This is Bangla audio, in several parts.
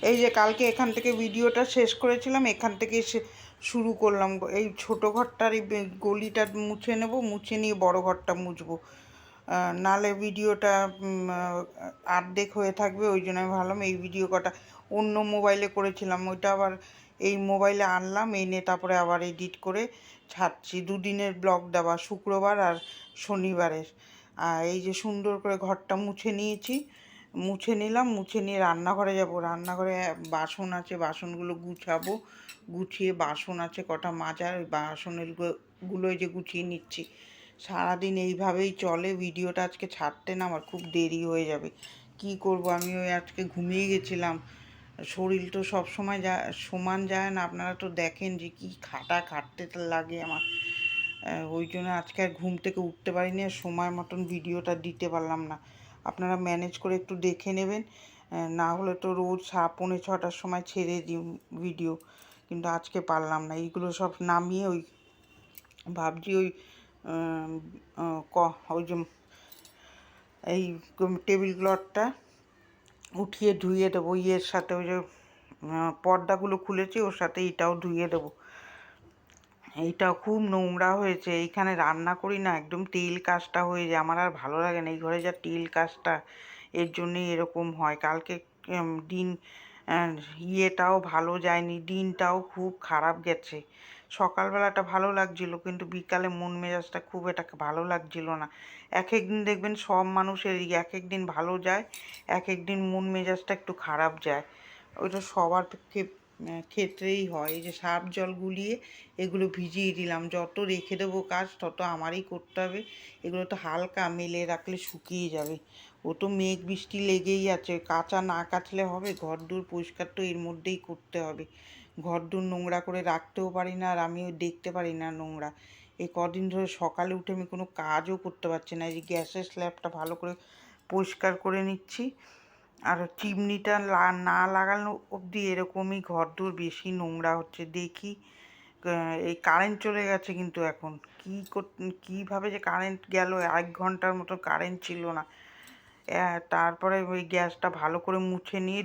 এই যে কালকে এখান থেকে ভিডিওটা শেষ করেছিলাম, এখান থেকে শুরু করলাম। এই ছোট ঘরটার এই গলিটা মুছে নেব, মুছে নিয়ে বড় ঘরটা মুছবো, নালে ভিডিওটা অর্ধেক হয়ে থাকবে। ওই জন্য আমি ভাবলাম এই ভিডিও কটা অন্য মোবাইলে করেছিলাম, ওইটা আবার এই মোবাইলে আনলাম, এনে তারপরে আবার এডিট করে ছাড়ছি। দুদিনের ব্লগ দেওয়া, শুক্রবার আর শনিবারের। আর এই যে সুন্দর করে ঘরটা মুছে নিয়েছি, মুছে নিলাম, মুছে নিয়ে রান্নাঘরে যাব। রান্নাঘরে বাসন আছে, বাসনগুলো গুছাবো, গুছিয়ে বাসন আছে কটা মাজার, ওই বাসনের গুলোই যে গুছিয়ে নিচ্ছি। সারাদিন এইভাবেই চলে। ভিডিওটা আজকে ছাড়তে না আমার খুব দেরি হয়ে যাবে। কি করব, আমি ওই আজকে ঘুমিয়ে গেছিলাম। শরীর তো সব সময় সমান যায় না, আপনারা তো দেখেন যে কি খাটতে লাগে আমার। ওই জন্য আজকে আর ঘুম থেকে উঠতে পারিনি, আর সময় মতন ভিডিওটা দিতে পারলাম না। আপনারা ম্যানেজ করে একটু দেখে নেবেন, না হলে তো রোজ 6:45-6টার সময় ছেড়ে দিই ভিডিও, কিন্তু আজকে পারলাম না। এইগুলো সব নামিয়ে ওই ভাবছি ওই ওই যে এই টেবিল ক্লথটা উঠিয়ে ধুয়ে দেবো, ইয়ের সাথে ওই যে পর্দাগুলো খুলেছি ওর সাথে এটাও ধুয়ে দেবো। এইটাও খুব নোংরা হয়েছে, এইখানে রান্না করি না, একদম তেল কাজটা হয়ে যায়, আমার আর ভালো লাগে না এই ঘরে যা তেল কাজটা, এর জন্যই এরকম হয়। কালকে দিন ইয়েটাও ভালো যায়নি, দিনটাও খুব খারাপ গেছে। সকালবেলাটা ভালো লাগছিল, কিন্তু বিকালে মন মেজাজটা খুব একটা ভালো লাগছিল না। এক এক দিন দেখবেন সব মানুষেরই এক এক দিন ভালো যায়, এক এক দিন মন মেজাজটা একটু খারাপ যায়। ওইটা সবার ক্ষেত্রেই হয়। এই যে সার্ফ জল গুলিয়ে এগুলো ভিজিয়ে দিলাম, যত রেখে দেবো কাজ তত আমারই করতে হবে। এগুলো তো হালকা মেলে রাখলে শুকিয়ে যাবে, ও তো মেঘ বৃষ্টি লেগেই আছে, কাঁচা না কাচলে হবে? ঘর দূর পরিষ্কার তো এর মধ্যেই করতে হবে। ঘর দূর নোংরা করে রাখতেও পারি না, আর আমিও দেখতে পারি না নোংরা। এই কদিন ধরে সকালে উঠে আমি কোনো কাজও করতে পারছি না। এই যে গ্যাসের স্ল্যাবটা ভালো করে পরিষ্কার করে নিচ্ছি, আর চিমনিটা না লাগানো অবধি এরকমই ঘরদোর বেশি নোংরা হচ্ছে। দেখি এই কারেন্ট চলে গেছে, কিন্তু এখন কীভাবে যে কারেন্ট গেল, 1 ঘন্টার মতো কারেন্ট ছিল না। তারপরে ওই গ্যাসটা ভালো করে মুছে নিয়ে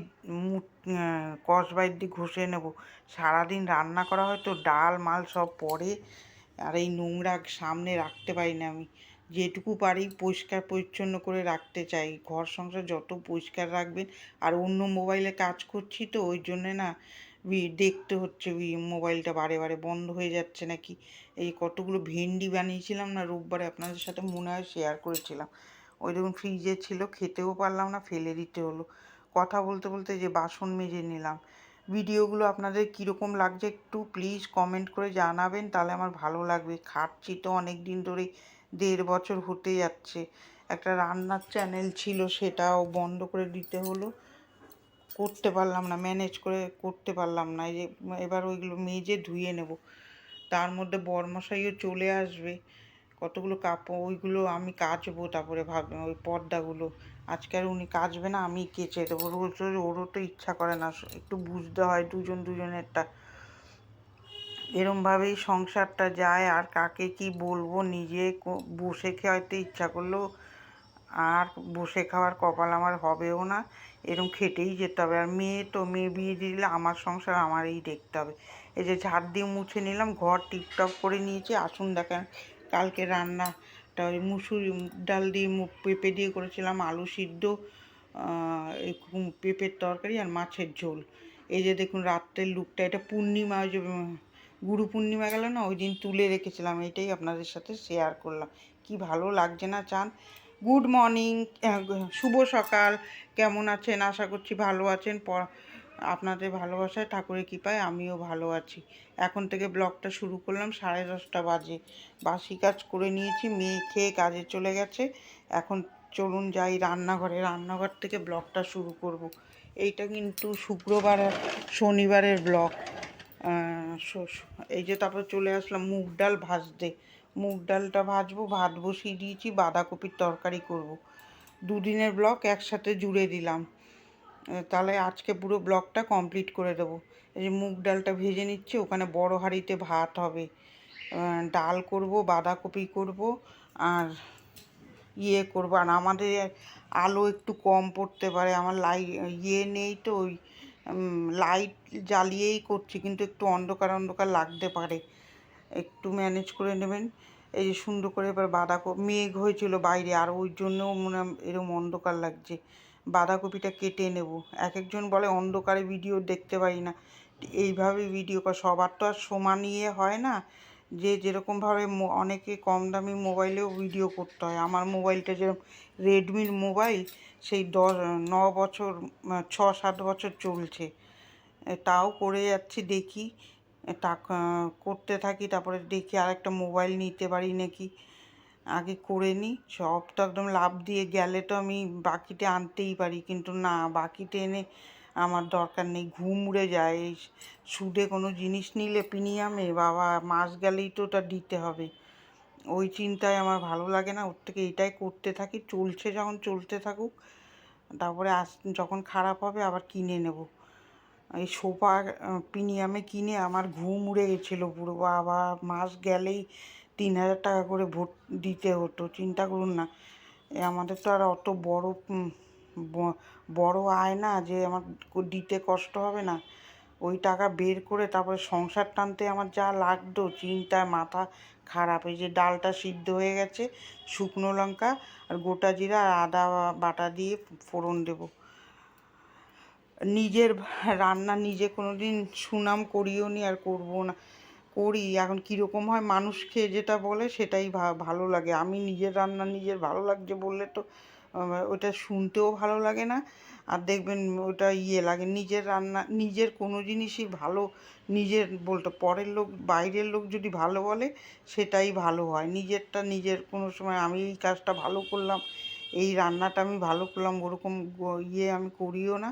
স্কচব্রাইট দিয়ে ঘষে নেব। সারাদিন রান্না করা হয় তো, ডাল মাল সব পড়ে, আর এই নোংরা সামনে রাখতে পারি না আমি। যেটুকু পারি পরিষ্কার পরিচ্ছন্ন করে রাখতে চাই। ঘর সংসার যত পরিষ্কার রাখবেন, আর অন্য মোবাইলে কাজ করছি তো ওই জন্যে না দেখতে হচ্ছে মোবাইলটা বারে বারে বন্ধ হয়ে যাচ্ছে নাকি। এই কতগুলো ভেন্ডি বানিয়েছিলাম না রোববারে, আপনাদের সাথে মনে হয় শেয়ার করেছিলাম। ওই দেখুন ফ্রিজে ছিল, খেতেও পারলাম না, ফেলে দিতে হলো। কথা বলতে বলতে যে বাসন মেজে নিলাম। ভিডিওগুলো আপনাদের কীরকম লাগছে একটু প্লিজ কমেন্ট করে জানাবেন, তাহলে আমার ভালো লাগবে। খাটছি তো অনেক দিন ধরেই, 1.5 বছর হতে যাচ্ছে। একটা রান্নার চ্যানেল ছিল, সেটাও বন্ধ করে দিতে হলো, করতে পারলাম না, ম্যানেজ করে করতে পারলাম না। এই যে এবার ওইগুলো মেজে ধুয়ে নেব, তার মধ্যে বরমশাইও চলে আসবে। কতগুলো কাপড় ওইগুলো আমি কাচবো, তারপরে ভাববেন ওই পর্দাগুলো আজকে আর উনি কাচবে না, আমি কেচে দেবো। রোজ রোজ ওরও তো ইচ্ছা করে না, একটু বুঝতে হয় দুজনেরটা। এরমভাবেই সংসারটা যায়, আর কাকে কি বলবো। নিজে বসে খেতে ইচ্ছা করলেও আর বসে খাওয়ার কপাল আমার হবেও না, এরকম খেটেই যেতে হবে। আর মেয়ে বিয়ে দিলে আমার সংসার আমারই দেখতে হবে। এই যে ঝাড় দিয়ে মুছে নিলাম, ঘর টিপটপ করে নিয়েছি। আসুন দেখেন কালকে রান্নাটা ওই মুসুরি ডাল দিয়ে পেঁপে দিয়ে করেছিলাম, আলু সিদ্ধ, পেঁপের তরকারি আর মাছের ঝোল। এই যে দেখুন রাত্রের লুকটা, এটা পূর্ণিমা, ওই যে গুরু পূর্ণিমা গেল না, ওই দিন তুলে রেখেছিলাম, এটাই আপনাদের সাথে শেয়ার করলাম। কি ভালো লাগছে না চান? গুড মর্নিং, শুভ সকাল। কেমন আছেন? আশা করছি ভালো আছেন। আপনাদের ভালোবাসায় ঠাকুরের কৃপায় আমিও ভালো আছি। এখন থেকে ব্লগটা শুরু করলাম, 10:30 বাজে। বাসি কাজ করে নিয়েছি, মেয়ে খেয়ে কাজে চলে গেছে। এখন চলুন যাই রান্নাঘরে, রান্নাঘর থেকে ব্লগটা শুরু করব। এইটা কিন্তু শুক্রবার আর শনিবারের ব্লগ। এই যে তারপর চলে আসলাম মুগ ডাল ভাজতে। মুগ ডালটা ভাজবো, ভাত বসিয়ে দিয়েছি, বাঁধাকপির তরকারি করব। দুদিনের ব্লগ একসাথে জুড়ে দিলাম, তাহলে আজকে পুরো ব্লগটা কমপ্লিট করে দেবো। এই যে মুগ ডালটা ভেজে নিচ্ছে, ওখানে বড় হাঁড়িতে ভাত হবে, ডাল করব, বাঁধাকপি করব, আর করবো। আর আমাদের আলো একটু কম পড়তে পারে, আমার ইয়ে নেই তো, ওই লাইট জ্বালিয়েই করছি, কিন্তু একটু অন্ধকার অন্ধকার লাগতে পারে, একটু ম্যানেজ করে নেবেন। এই যে সুন্দর করে এবার মেঘ হয়েছিল বাইরে, আর ওই জন্যও মনে হয় এরকম অন্ধকার লাগছে। বাঁধাকপিটা কেটে নেব। এক একজন বলে অন্ধকারে ভিডিও দেখতে পারি না, এইভাবে ভিডিও সবার তো আর সমান ইয়ে হয় না, যে যেরকমভাবে অনেকে কম দামি মোবাইলেও ভিডিও করতে হয়। আমার মোবাইলটা যেরকম রেডমির মোবাইল, সেই 9 বছর 6-7 বছর চলছে, তাও করে যাচ্ছি। দেখি টাকা করতে থাকি, তারপরে দেখি আরেকটা মোবাইল নিতে পারি নাকি, আগে করে নিই। সব তো একদম লাভ দিয়ে গেলে তো আমি বাকিতে আনতেই পারি, কিন্তু না, বাকিতে এনে আমার দরকার নেই, ঘুম উড়ে যায়। এই সুদে কোনো জিনিস নিলে প্রিমিয়ামে বাবা মাস গেলেই তো ওটা দিতে হবে, ওই চিন্তায় আমার ভালো লাগে না। ওর থেকে এটাই করতে থাকি, চলছে যখন চলতে থাকুক, তারপরে যখন খারাপ হবে আবার কিনে নেব। এই সোফা প্রিমিয়ামে কিনে আমার ঘুম উড়ে গেছিলো পুরো, বাবা মাস গেলেই 3,000 টাকা করে দিতে হতো। চিন্তা করুন না, আমাদের তো আর অত বড় আয় না যে আমার দিতে কষ্ট হবে না। ওই টাকা বের করে তারপরে সংসার টানতে আমার যা লাগতো, চিন্তায় মাথা খারাপ। এই যে ডালটা সিদ্ধ হয়ে গেছে, শুকনো লঙ্কা আর গোটা জিরা আর আদা বাটা দিয়ে ফোড়ন দেবো। নিজের রান্না নিজে কোনো দিন সুনাম করিও নি, আর করবো না। করি এখন, কীরকম হয় মানুষ খেয়ে যেটা বলে সেটাই ভালো লাগে। আমি নিজের রান্না নিজের ভালো লাগছে বললে তো ওটা শুনতেও ভালো লাগে না, আর দেখবেন ওটা লাগে। নিজের রান্না নিজের কোনো জিনিসই ভালো নিজের বলতে, পরের লোক বাইরের লোক যদি ভালো বলে সেটাই ভালো হয়, নিজেরটা নিজের কোনো সময় আমি এই কাজটা ভালো করলাম, এই রান্নাটা আমি ভালো করলাম, ওরকম আমি করিও না।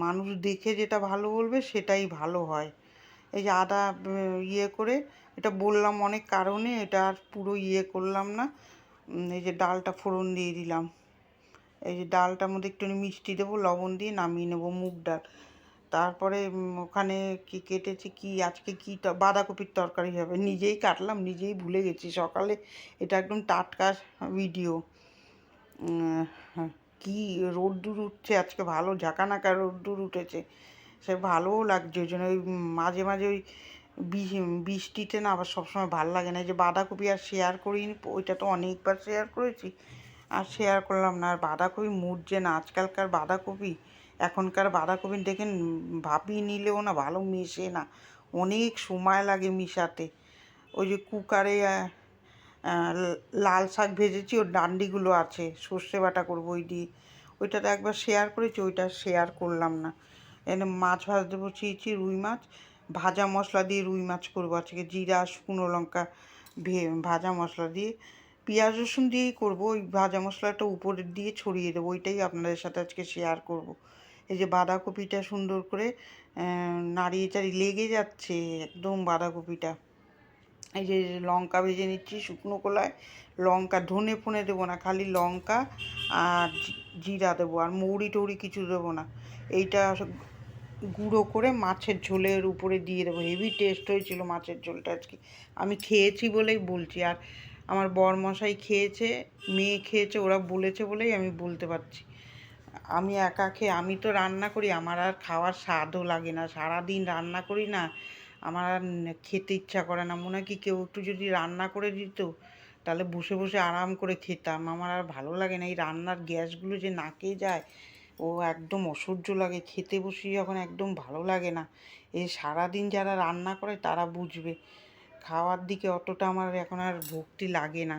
মানুষ দেখে যেটা ভালো বলবে সেটাই ভালো হয়। এই যে আদা করে, এটা বললাম অনেক কারণে, এটা আর পুরো করলাম না। এই যে ডালটা ফোড়ন দিয়ে দিলাম, এই যে ডালটার মধ্যে একটুখানি মিষ্টি দেবো, লবণ দিয়ে নামিয়ে নেবো, মুগ ডাল। তারপরে ওখানে কি কেটেছি, কি আজকে কি বাঁধাকপির তরকারি হবে, নিজেই কাটলাম, নিজেই ভুলে গেছি সকালে। এটা একদম টাটকা ভিডিও। কি রোদ্দুর উঠছে আজকে, ভালো ঝাঁকানাকা রোদ্দুর উঠেছে, সে ভালোও লাগছে। ওই জন্য ওই মাঝে মাঝে ওই বৃষ্টিতে না আবার সবসময় ভালো লাগে না। যে বাঁধাকপি আর শেয়ার করিনি, ওইটা তো অনেকবার শেয়ার করেছি, আর শেয়ার করলাম না। আর বাঁধাকপি মুড়ছে না আজকালকার বাঁধাকপি, এখনকার বাঁধাকপি দেখেন ভাপিয়ে নিলেও না ভালো মেশে না, অনেক সময় লাগে মিশাতে। ওই যে কুকারে লাল শাক ভেজেছি, ওর ডান্ডিগুলো আছে, সর্ষে বাটা করবো ওই দিয়ে। ওইটাতে একবার শেয়ার করেছি, ওইটা শেয়ার করলাম না। এনে মাছ ভাজতে বসিয়েছি, রুই মাছ, ভাজা মশলা দিয়ে রুই মাছ করবো আজকে, জিরা শুকনো লঙ্কা ভাজা মশলা দিয়ে, পেঁয়াজ রসুন দিয়েই করবো। ওই ভাজা মশলাটা উপরের দিয়ে ছড়িয়ে দেবো, ওইটাই আপনাদের সাথে আজকে শেয়ার করব। এই যে বাঁধাকপিটা সুন্দর করে নাড়িয়ে চাড়িয়ে লেগে যাচ্ছে একদম বাঁধাকপিটা। এই যে লঙ্কা ভেজে নিচ্ছি শুকনো কলায়, লঙ্কা ধনে ফোনে দেবো না, খালি লঙ্কা আর জিরা দেবো, আর মৌরি টৌরি কিছু দেবো না। এইটা গুঁড়ো করে মাছের ঝোলের উপরে দিয়ে দেবো, হেভি টেস্ট হয়েছিল মাছের ঝোলটা আজকে। আমি খেয়েছি বলেই বলছি, আর আমার বরমশাই খেয়েছে, মেয়ে খেয়েছে, ওরা বলেছে বলেই আমি বলতে পারছি। আমি একা খেয়ে, আমি তো রান্না করি, আমার আর খাওয়ার স্বাদও লাগে না, সারাদিন রান্না করি না, আমার আর খেতে ইচ্ছা করে না। মনে হয় কি কেউ একটু যদি রান্না করে দিত তাহলে বসে বসে আরাম করে খেতাম। আমার আর ভালো লাগে না, এই রান্নার গ্যাসগুলো যে নাকে যায়, ও একদম অসহ্য লাগে, খেতে বসি যখন একদম ভালো লাগে না। এই সারাদিন যারা রান্না করে তারা বুঝবে, খাওয়ার দিকে অতটা আমার এখন আর ভক্তি লাগে না।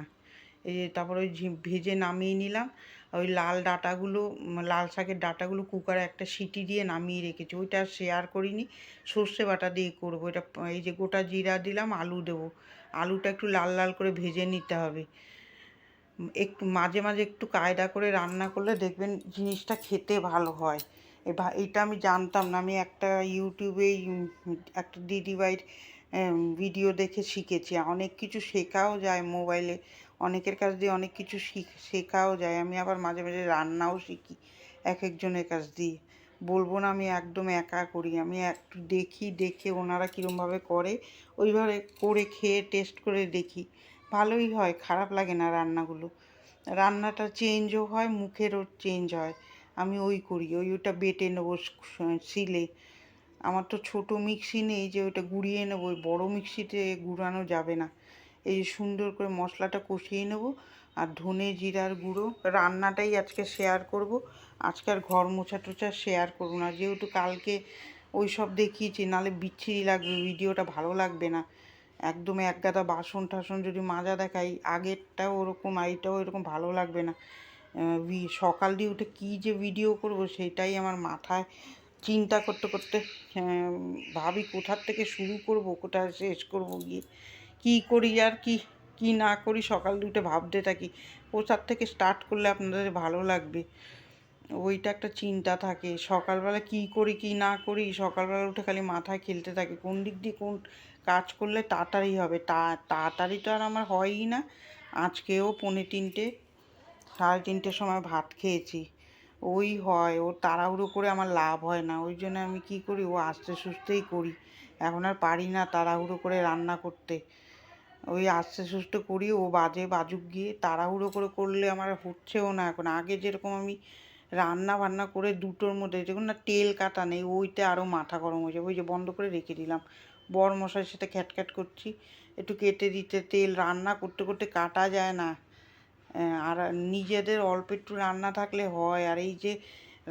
এই তারপর ওই ভেজে নামিয়ে নিলাম, ওই লাল শাকের ডাঁটাগুলো কুকারে একটা সিটি দিয়ে নামিয়ে রেখেছি, ওইটা শেয়ার করিনি, সর্ষে বাটা দিয়ে করবো এটা। এই যে গোটা জিরা দিলাম, আলু দেবো, আলুটা একটু লাল লাল করে ভেজে নিতে হবে। একটু মাঝে মাঝে একটু কায়দা করে রান্না করলে দেখবেন জিনিসটা খেতে ভালো হয়। এইটা আমি জানতাম না, আমি একটা ইউটিউবেই একটা দিদিভাইয়ের ভিডিও দেখে শিখেছি। অনেক কিছু শেখাও যায় মোবাইলে, অনেকের কাছ দিয়ে অনেক কিছু শেখাও যায়। আমি আবার মাঝে মাঝে রান্নাও শিখি এক একজনের কাছ দিয়ে। বলবো না আমি একদম একা করি, আমি একটু দেখে ওনারা কীরমভাবে করে ওইভাবে করে খেয়ে টেস্ট করে দেখি, ভালোই হয়, খারাপ লাগে না রান্নাগুলো। রান্নাটা চেঞ্জও হয়, মুখেরও চেঞ্জ হয়, আমি ওই করি, ওটা বেটে নেবো শিলে। আমার তো ছোটো মিক্সি নেই যে ওটা গুঁড়িয়ে নেবো, ওই বড়ো মিক্সিতে গুঁড়ানো যাবে না। এই যে সুন্দর করে মশলাটা কষিয়ে নেব। আর ধনে জিরার গুঁড়ো, রান্নাটাই আজকে শেয়ার করব। আজকে আর ঘর মোছা টোছা শেয়ার করবো না, যেহেতু কালকে ওই সব দেখিয়েছি, নাহলে বিচ্ছিরি লাগবে, ভিডিওটা ভালো লাগবে না। একদম এক গাদা বাসন টাসন যদি মাজা দেখাই, আগেরটাও ওরকম এইটাও এরকম ভালো লাগবে না। সকাল দিয়ে উঠে কী যে ভিডিও করব সেটাই আমার মাথায় চিন্তা করতে করতে ভাবি কোথার থেকে শুরু করব, কোথায় শেষ করব, গিয়ে কী করি আর কি না করি, সকাল দিয়ে উঠে ভাবতে থাকি কোথার থেকে স্টার্ট করলে আপনাদের ভালো লাগবে। ওইটা একটা চিন্তা থাকে, সকালবেলা কি করি কি না করি, সকালবেলা উঠে খালি মাথায় খেলতে থাকে কোন দিক দিয়ে কোন কাজ করলে তাড়াতাড়ি হবে। তাড়াতাড়ি তো আর আমার হয়ই না। আজকেও 2:45 3:30 সময় ভাত খেয়েছি, ওই হয়, ও তাড়াহুড়ো করে আমার লাভ হয় না। ওই জন্য আমি কি করি, ও আস্তে সুস্থেই করি। এখন আর পারি না তাড়াহুড়ো করে রান্না করতে, ওই আস্তে সুস্থে করি। ও বাজুক গিয়ে, তাড়াহুড়ো করে করলে আমার হচ্ছেও না এখন। আগে যেরকম আমি রান্না বান্না করে 2টোর মধ্যে, যখন না তেল কাটা নেই, ওইটা আরও মাথা গরম হয়ে যাবে। ওই যে বন্ধ করে রেখে দিলাম, বর মশাইয়ের সাথে খ্যাটখ্যাট করছি, একটু কেটে দিতে, তেল রান্না করতে করতে কাটা যায় না। আর নিজেদের অল্প একটু রান্না থাকলে হয়। আর এই যে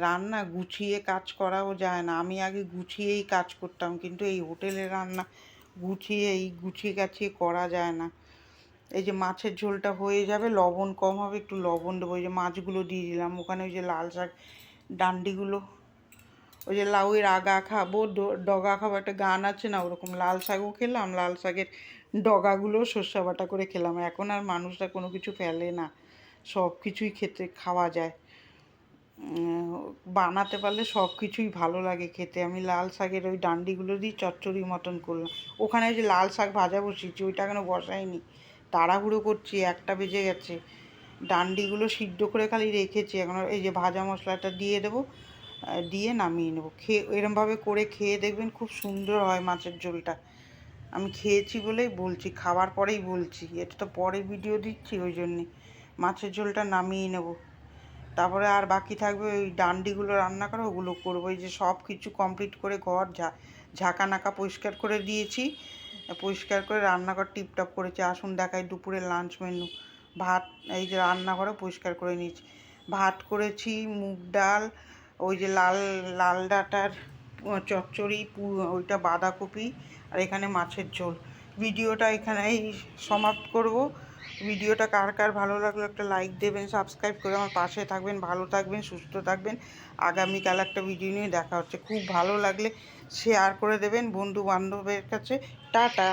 রান্না গুছিয়ে কাজ করাও যায় না। আমি আগে গুছিয়েই কাজ করতাম, কিন্তু এই হোটেলের রান্না গুছিয়ে গাছিয়ে করা যায় না। এই যে মাছের ঝোলটা হয়ে যাবে, লবণ কম হবে, একটু লবণ দেবো। ওই যে মাছগুলো দিয়ে দিলাম ওখানে, ওই যে লাল শাক ডান্ডিগুলো, ওই যে লাউয়ের আগা খাবো ডগা খাবো, একটা গান আছে না, ওরকম লাল শাকও খেলাম, লাল শাকের ডগাগুলো সর্ষে বাটা করে খেলাম। এখন আর মানুষরা কোনো কিছু ফেলে না, সব কিছুই খাওয়া যায়। বানাতে পারলে সব কিছুই ভালো লাগে খেতে। আমি লাল শাকের ওই ডান্ডিগুলো দিয়ে চচ্চড়ি মতন করলাম। ওখানে যে লাল শাক ভাজা বসিয়েছি, ওইটা এখনো বসাইনি, তাড়াহুড়ো করছি, 1টা বেজে গেছে। ডান্ডিগুলো সিদ্ধ করে খালি রেখেছি, এখন এই যে ভাজা মশলাটা দিয়ে দেবো, দিয়ে নামিয়ে নেবো। এরমভাবে করে খেয়ে দেখবেন, খুব সুন্দর হয় মাছের ঝোলটা। আমি খেয়েছি বলেই বলছি, খাওয়ার পরেই বলছি, এটা তো পরে ভিডিও দিচ্ছি, ওই জন্যে। মাছের ঝোলটা নামিয়ে নেবো, তারপরে আর বাকি থাকবে ওই ডান্ডিগুলো রান্না করা, ওগুলো করবো। এই যে সব কিছু কমপ্লিট করে ঘর ঝাঁকা নাকা পরিষ্কার করে দিয়েছি, পরিষ্কার করে রান্নাঘর টিপটপ করেছি। আসুন দেখাই দুপুরের লাঞ্চ মেনু। ভাত, এই যে রান্নাঘরও পরিষ্কার করে নিয়েছি। ভাত করেছি, মুগ ডাল, ওই যে লাল লাল ডাঁটার চচ্চড়ি, ওইটা বাঁধাকপি, আর এখানে মাছের ঝোল। ভিডিওটা এখানেই সমাপ্ত করব। ভিডিওটা কার কার ভালো লাগলো একটা লাইক দেবেন, সাবস্ক্রাইব করে আমার পাশে থাকবেন। ভালো থাকবেন, সুস্থ থাকবেন। আগামীকাল একটা ভিডিও নিয়ে দেখা হচ্ছে। খুব ভালো লাগলে শেয়ার করে দেবেন বন্ধু বান্ধবের কাছে। টাটা।